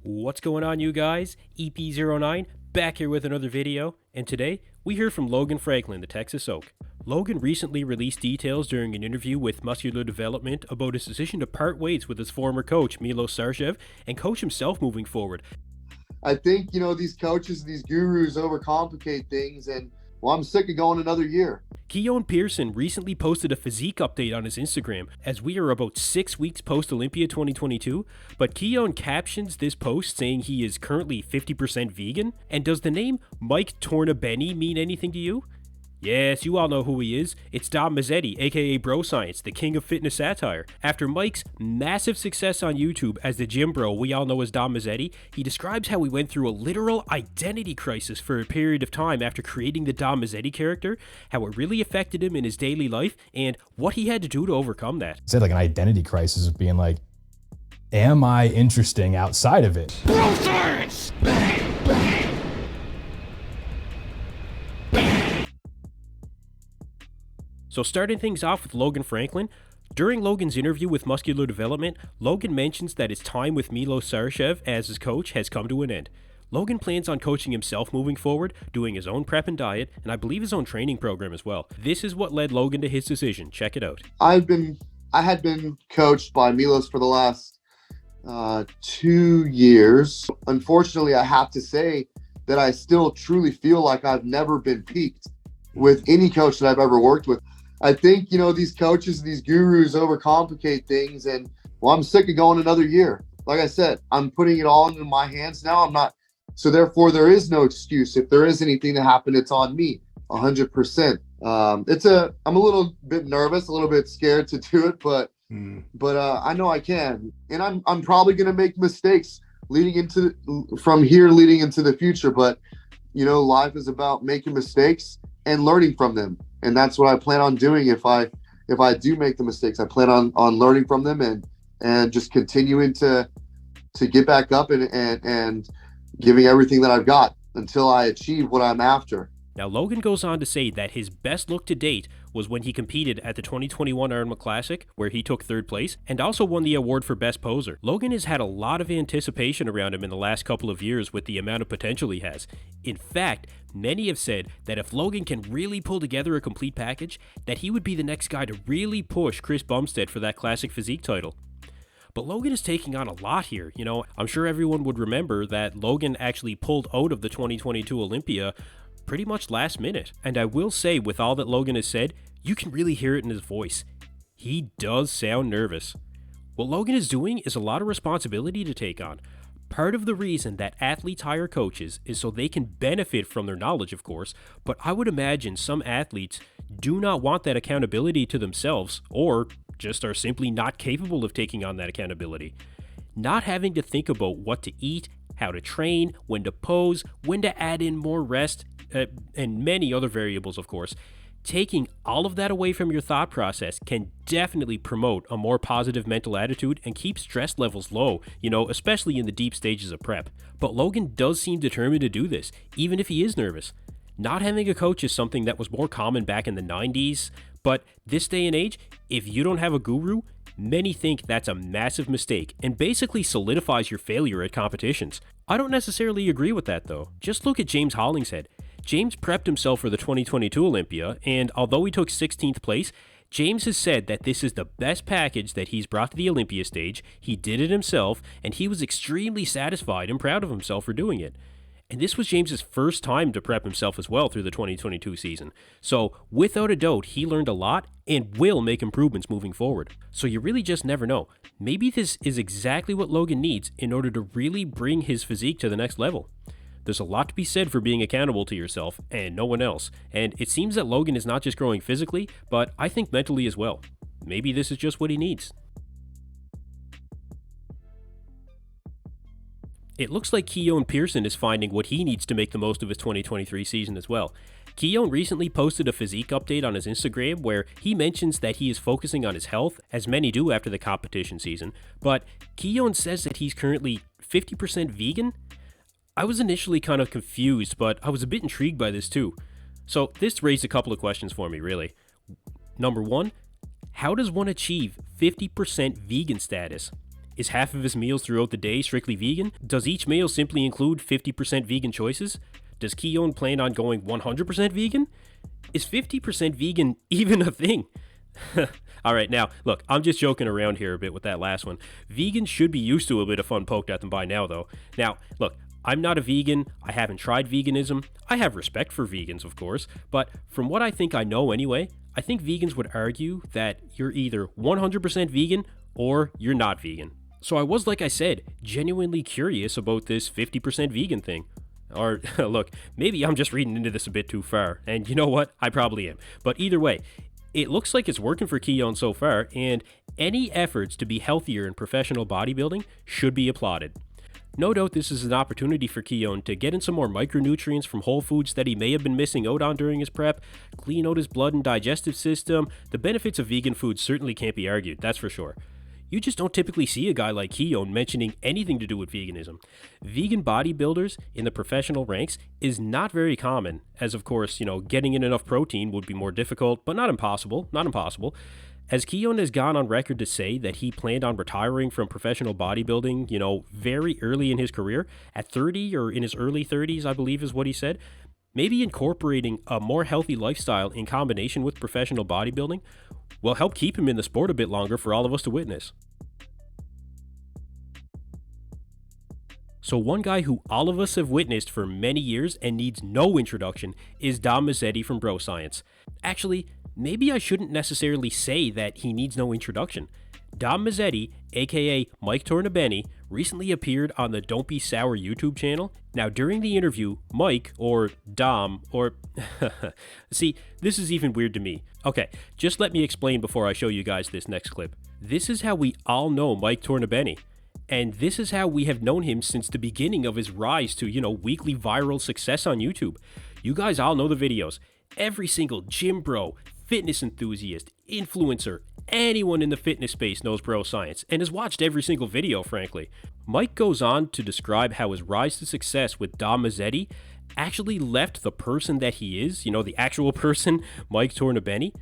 What's going on, you guys? EP09 back here with another video, and today we hear from Logan Franklin, the Texas Oak. Logan recently released details during an interview with Muscular Development about his decision to part ways with his former coach Milos Sarcev and coach himself moving forward. I think, these coaches, these gurus overcomplicate things, and well, I'm sick of going another year. Keone Pearson recently posted a physique update on his Instagram, as we are about 6 weeks post-Olympia 2022, but Keone captions this post saying he is currently 50% vegan. And does the name Mike Tornebenne mean anything to you? Yes, you all know who he is. It's Dom Mazzetti, aka BroScience, the king of fitness satire. After Mike's massive success on YouTube as the gym bro we all know as Dom Mazzetti, he describes how he went through a literal identity crisis for a period of time after creating the Dom Mazzetti character, how it really affected him in his daily life, and what he had to do to overcome that. He said like an identity crisis of being like, am I interesting outside of it? BroScience! Bang, bang. So starting things off with Logan Franklin, during Logan's interview with Muscular Development, Logan mentions that his time with Milos Sarcev as his coach has come to an end. Logan plans on coaching himself moving forward, doing his own prep and diet, and I believe his own training program as well. This is what led Logan to his decision. Check it out. I had been coached by Milos for the last 2 years. Unfortunately, I have to say that I still truly feel like I've never been peaked with any coach that I've ever worked with. I think, these coaches, these gurus overcomplicate things, and well, I'm sick of going another year. Like I said, I'm putting it all into my hands now. So therefore there is no excuse. If there is anything that happened, it's on me 100%. I'm a little bit nervous, a little bit scared to do it, but I know I can. And I'm probably going to make mistakes leading into the future. But, life is about making mistakes and learning from them. And that's what I plan on doing. If I do make the mistakes, I plan on learning from them and just continuing to get back up and giving everything that I've got until I achieve what I'm after. Now, Logan goes on to say that his best look to date was when he competed at the 2021 Ironman Classic, where he took 3rd place, and also won the award for Best Poser. Logan has had a lot of anticipation around him in the last couple of years with the amount of potential he has. In fact, many have said that if Logan can really pull together a complete package, that he would be the next guy to really push Chris Bumstead for that Classic Physique title. But Logan is taking on a lot here. I'm sure everyone would remember that Logan actually pulled out of the 2022 Olympia pretty much last minute. And I will say, with all that Logan has said, you can really hear it in his voice. He does sound nervous. What Logan is doing is a lot of responsibility to take on. Part of the reason that athletes hire coaches is so they can benefit from their knowledge, of course, but I would imagine some athletes do not want that accountability to themselves, or just are simply not capable of taking on that accountability. Not having to think about what to eat, how to train, when to pose, when to add in more rest, and many other variables, of course. Taking all of that away from your thought process can definitely promote a more positive mental attitude and keep stress levels low, especially in the deep stages of prep. But Logan does seem determined to do this, even if he is nervous. Not having a coach is something that was more common back in the 90s, but this day and age, if you don't have a guru, many think that's a massive mistake and basically solidifies your failure at competitions. I don't necessarily agree with that though. Just look at James Hollingshead. James prepped himself for the 2022 Olympia, and although he took 16th place, James has said that this is the best package that he's brought to the Olympia stage. He did it himself, and he was extremely satisfied and proud of himself for doing it. And this was James's first time to prep himself as well through the 2022 season. So without a doubt, he learned a lot and will make improvements moving forward. So you really just never know. Maybe this is exactly what Logan needs in order to really bring his physique to the next level. There's a lot to be said for being accountable to yourself and no one else, and it seems that Logan is not just growing physically, but I think mentally as well. Maybe this is just what he needs. It looks like Keone Pearson is finding what he needs to make the most of his 2023 season as well. Keone recently posted a physique update on his Instagram where he mentions that he is focusing on his health, as many do after the competition season, but Keone says that he's currently 50% vegan. I was initially kind of confused, but I was a bit intrigued by this too. So this raised a couple of questions for me, really. Number one, how does one achieve 50% vegan status? Is half of his meals throughout the day strictly vegan? Does each meal simply include 50% vegan choices? Does Keone plan on going 100% vegan? Is 50% vegan even a thing? Alright, now, look, I'm just joking around here a bit with that last one. Vegans should be used to a bit of fun poked at them by now, though. Now, look, I'm not a vegan, I haven't tried veganism, I have respect for vegans, of course, but from what I think I know anyway, I think vegans would argue that you're either 100% vegan or you're not vegan. So I was, like I said, genuinely curious about this 50% vegan thing. Or, look, maybe I'm just reading into this a bit too far, and you know what? I probably am. But either way, it looks like it's working for Keone so far, and any efforts to be healthier in professional bodybuilding should be applauded. No doubt this is an opportunity for Keone to get in some more micronutrients from whole foods that he may have been missing out on during his prep, clean out his blood and digestive system. The benefits of vegan food certainly can't be argued, that's for sure. You just don't typically see a guy like Keone mentioning anything to do with veganism. Vegan bodybuilders in the professional ranks is not very common, as of course, getting in enough protein would be more difficult, but not impossible, As Keone has gone on record to say that he planned on retiring from professional bodybuilding, very early in his career, at 30 or in his early 30s, I believe is what he said, maybe incorporating a more healthy lifestyle in combination with professional bodybuilding will help keep him in the sport a bit longer for all of us to witness. So one guy who all of us have witnessed for many years and needs no introduction is Dom Mazzetti from BroScience. Actually, maybe I shouldn't necessarily say that he needs no introduction. Dom Mazzetti, aka Mike Tornebenne, recently appeared on the Don't Be Sour YouTube channel. Now during the interview, Mike, or Dom, or... See, this is even weird to me. Okay, just let me explain before I show you guys this next clip. This is how we all know Mike Tornebenne. And this is how we have known him since the beginning of his rise to, weekly viral success on YouTube. You guys all know the videos. Every single gym bro, fitness enthusiast, influencer, anyone in the fitness space knows BroScience and has watched every single video, frankly. Mike goes on to describe how his rise to success with Dom Mazzetti actually left the person that he is, the actual person, Mike Tornebenne,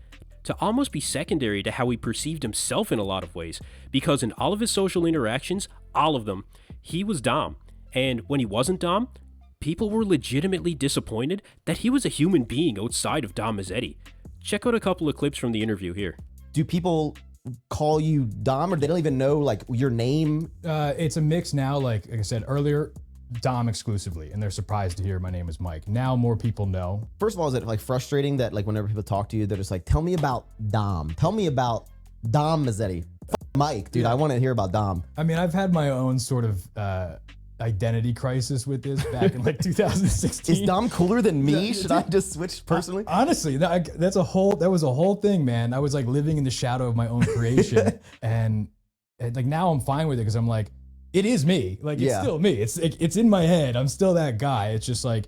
to almost be secondary to how he perceived himself in a lot of ways, because in all of his social interactions, all of them, he was Dom. And when he wasn't Dom, people were legitimately disappointed that he was a human being outside of Dom Mazzetti. Check out a couple of clips from the interview here. Do people call you Dom, or they don't even know your name? It's a mix now, like I said earlier, Dom exclusively, and they're surprised to hear my name is Mike. Now more people know. First of all, is it frustrating that whenever people talk to you, they're just like, tell me about Dom. Tell me about Dom Mazzetti. Mike, dude, yeah. I want to hear about Dom. I mean, I've had my own sort of identity crisis with this back in 2016. Is Dom cooler than me? Should I just switch personally? Honestly, that was a whole thing, man. I was living in the shadow of my own creation, and now I'm fine with it because I'm like, it is me. It's still me. It's in my head. I'm still that guy. It's just so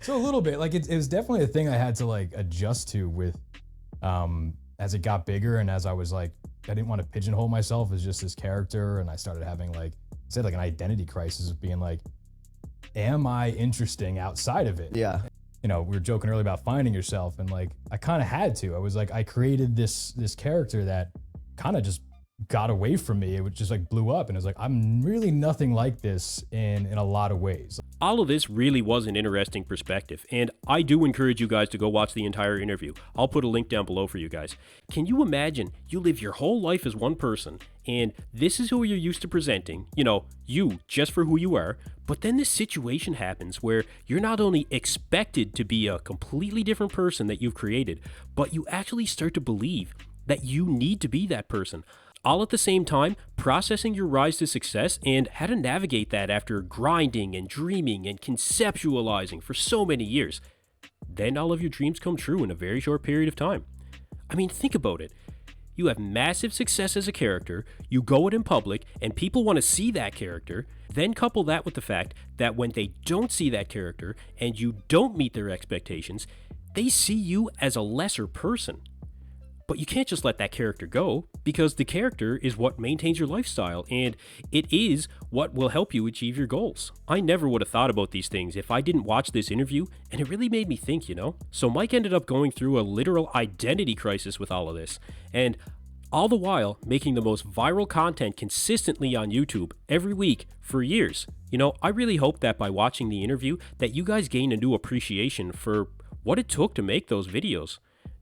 a little bit it was definitely a thing I had to adjust to with as it got bigger, and as I was I didn't want to pigeonhole myself as just this character, and I started having an identity crisis of being am I interesting outside of it? Yeah. We were joking earlier about finding yourself, and I kind of had to. I was I created this character that kind of just got away from me. It just blew up, and it was I'm really nothing like this in a lot of ways. All of this really was an interesting perspective, and I do encourage you guys to go watch the entire interview. I'll put a link down below for you guys. Can you imagine you live your whole life as one person, and this is who you're used to presenting, you just for who you are, but then this situation happens where you're not only expected to be a completely different person that you've created, but you actually start to believe that you need to be that person. All at the same time, processing your rise to success and how to navigate that after grinding and dreaming and conceptualizing for so many years. Then all of your dreams come true in a very short period of time. I mean, think about it. You have massive success as a character, you go out in public, and people want to see that character. Then couple that with the fact that when they don't see that character and you don't meet their expectations, they see you as a lesser person. But you can't just let that character go, because the character is what maintains your lifestyle, and it is what will help you achieve your goals. I never would have thought about these things if I didn't watch this interview, and it really made me think, So Mike ended up going through a literal identity crisis with all of this, and all the while making the most viral content consistently on YouTube every week for years. You know, I really hope that by watching the interview that you guys gain a new appreciation for what it took to make those videos.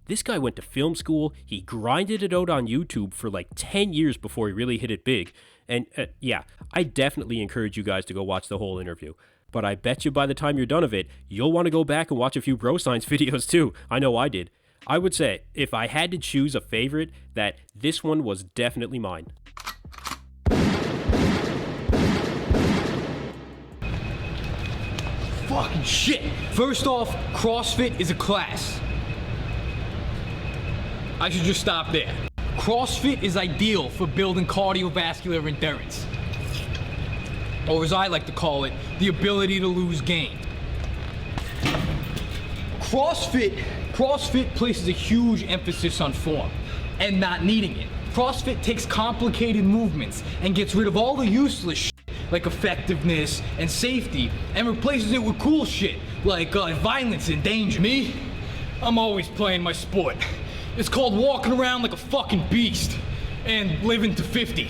This guy went to film school, he grinded it out on YouTube for like 10 years before he really hit it big, and yeah, I definitely encourage you guys to go watch the whole interview. But I bet you by the time you're done of it, you'll want to go back and watch a few BroScience videos too. I know I did. I would say, if I had to choose a favorite, that this one was definitely mine. Fucking shit. First off, CrossFit is a class. I should just stop there. CrossFit is ideal for building cardiovascular endurance. Or as I like to call it, the ability to lose gain. CrossFit places a huge emphasis on form and not needing it. CrossFit takes complicated movements and gets rid of all the useless shit like effectiveness and safety and replaces it with cool shit like violence and danger. Me, I'm always playing my sport. It's called walking around like a fucking beast and living to 50.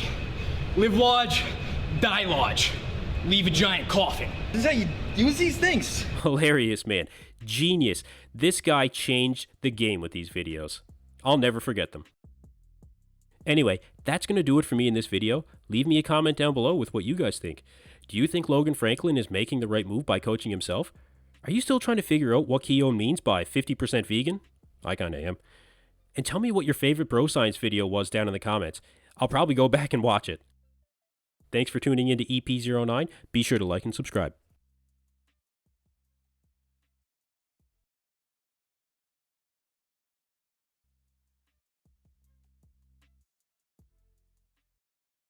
Live large, die large. Leave a giant coffin. This is how you use these things. Hilarious, man. Genius. This guy changed the game with these videos. I'll never forget them. Anyway, that's going to do it for me in this video. Leave me a comment down below with what you guys think. Do you think Logan Franklin is making the right move by coaching himself? Are you still trying to figure out what Keone means by 50% vegan? I kinda am. And tell me what your favorite BroScience video was down in the comments. I'll probably go back and watch it. Thanks for tuning in to EP09. Be sure to like and subscribe.